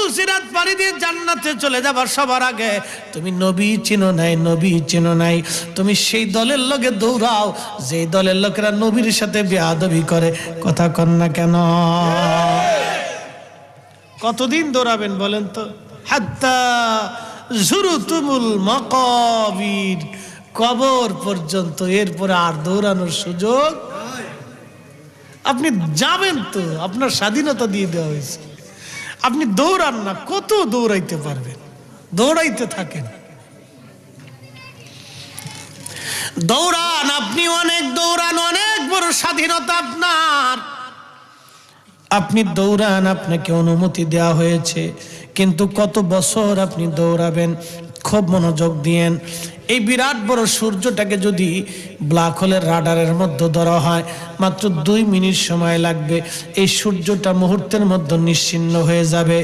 পুলসিরাত পাড়ি দিয়ে জান্নাতে চলে যাবার সবার আগে তুমি নবী চিনো নাই, নবী চিনো নাই। তুমি সেই দলের লোকে দৌড়াও যে দলের লোকেরা নবীর সাথে বেয়াদবি করে। কথা কন না কেন? কতদিন দৌড়াবেন বলেন তো? হাত্তা যুরতুমুল মাকাবির, কবর পর্যন্ত। এরপরে আর দৌড়ানোর সুযোগ। আপনি যাবেন তো, আপনার স্বাধীনতা দিয়ে দেওয়া হয়েছে। আপনি দৌড়ান না, কত দৌড়াইতে পারবেন? দৌড়াইতে থাকেন, দৌড়ান। আপনি অনেক দৌড়ান, অনেক বড় স্বাধীনতা আপনার। আপনি দৌড়ান, আপনাকে অনুমতি দেওয়া হয়েছে, কিন্তু কত বছর আপনি দৌড়াবেন? খুব মনোযোগ দিয়েন। এই বিরাট বড় সূর্যটাকে যদি ব্ল্যাক হোলের রাডারের মধ্যে ধরা হয়, মাত্র 2 মিনিট সময় লাগবে। এই সূর্যটা মুহূর্তের মধ্যে নিশ্চিহ্ন হয়ে যাবে।